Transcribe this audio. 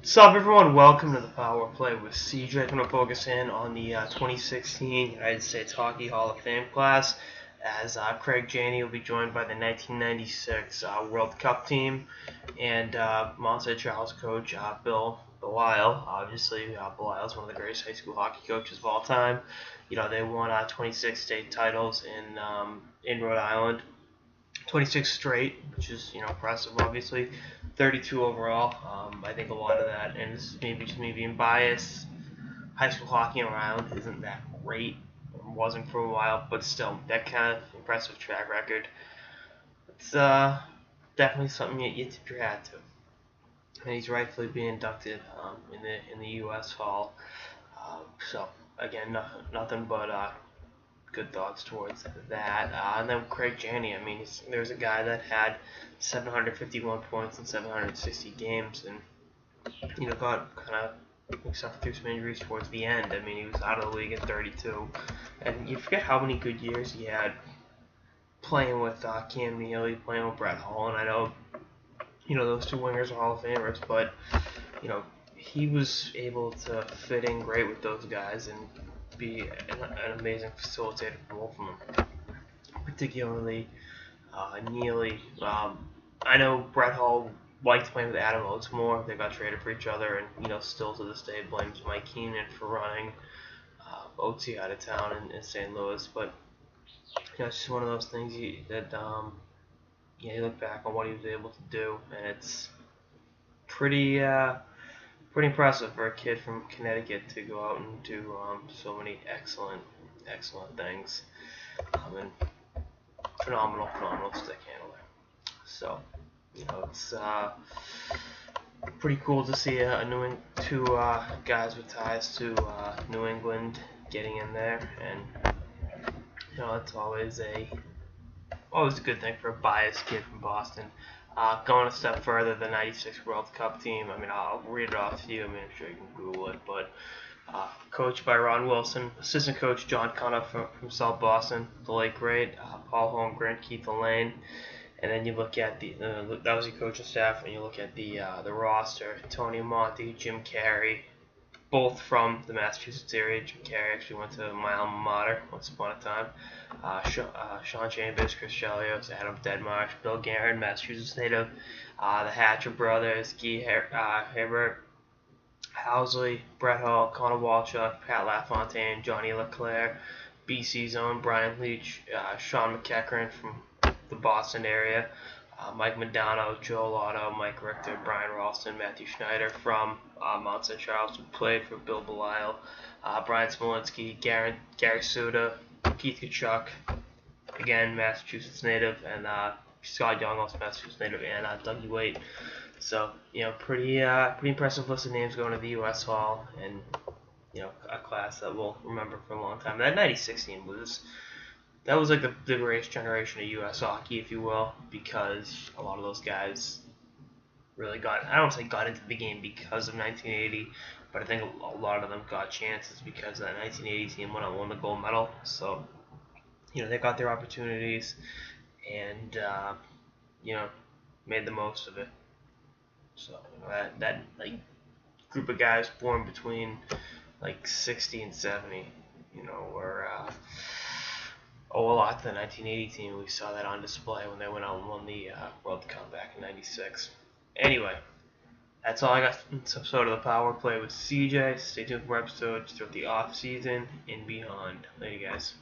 Sup everyone, welcome to the Power Play with CJ. I'm going to focus in on the 2016 United States Hockey Hall of Fame class as Craig Janney will be joined by the 1996 World Cup team and Mount St. Charles coach Belisle. Obviously, Belisle is one of the greatest high school hockey coaches of all time. You know, they won 26 state titles in Rhode Island. 26 straight, which is impressive. Obviously, 32 overall. I think a lot of that, and this is maybe just me being biased. High school hockey in Rhode Island isn't that great, or wasn't for a while, but still, that kind of impressive track record. It's definitely something you tip your hat to. And he's rightfully being inducted in the U.S. Hall. So again, nothing but good thoughts towards that. And then Craig Janney, I mean, there's a guy that had 751 points in 760 games, and got kind of suffered through some injuries towards the end. I mean, he was out of the league at 32, and you forget how many good years he had playing with Cam Neely, playing with Brett Hull, and I know those two wingers are Hall of Famers, but he was able to fit in great with those guys and be an amazing facilitator for both of them, particularly Neely. I know Brett Hull liked playing with Adam Oates more. They got traded for each other, and still to this day blames Mike Keenan for running Oates out of town in St. Louis. But it's just one of those things you look back on what he was able to do, and it's pretty impressive for a kid from Connecticut to go out and do so many excellent things. And phenomenal stick handler. So it's pretty cool to see two guys with ties to New England getting in there, and it's always a good thing for a biased kid from Boston. Going a step further, the 96 World Cup team, I mean, I'll read it off to you. I mean, I'm sure you can Google it, but coached by Ron Wilson, assistant coach John Cunha from South Boston, the late great Paul Holmgren, Keith Elaine, and then you look at that was your coaching staff, and you look at the roster: Tony Monty, Jim Carey, both from the Massachusetts area. Jim Carey actually went to my alma mater once upon a time. Sean Chambers, Chris Chelios, Adam Deadmarsh, Bill Guerin, Massachusetts native, the Hatcher brothers, Guy Hebert, Housley, Brett Hull, Connor Walchuk, Pat LaFontaine, Johnny Leclerc, BC's own Brian Leach, Sean McEachran from the Boston area, Mike Modano, Joe Lotto, Mike Richter, Brian Ralston, Matthew Schneider from Mount St. Charles, who played for Bill Belisle, Brian Smolinski, Gary Suda, Keith Kachuk, again Massachusetts native, and Scott Young, also Massachusetts native, and Dougie Waite. So pretty impressive list of names going to the U.S. Hall, and a class that we'll remember for a long time. That '96 team was like the greatest generation of U.S. hockey, if you will, because a lot of those guys really got into the game because of 1980, but I think a lot of them got chances because that 1980 team won the gold medal. So they got their opportunities and made the most of it. So that like group of guys born between like 60 and 70, were owe a lot to the 1980 team. We saw that on display when they went out and won the World Cup back in '96. Anyway, that's all I got for this episode of the Power Play with CJ. Stay tuned for episodes throughout the off season and beyond. Later, guys.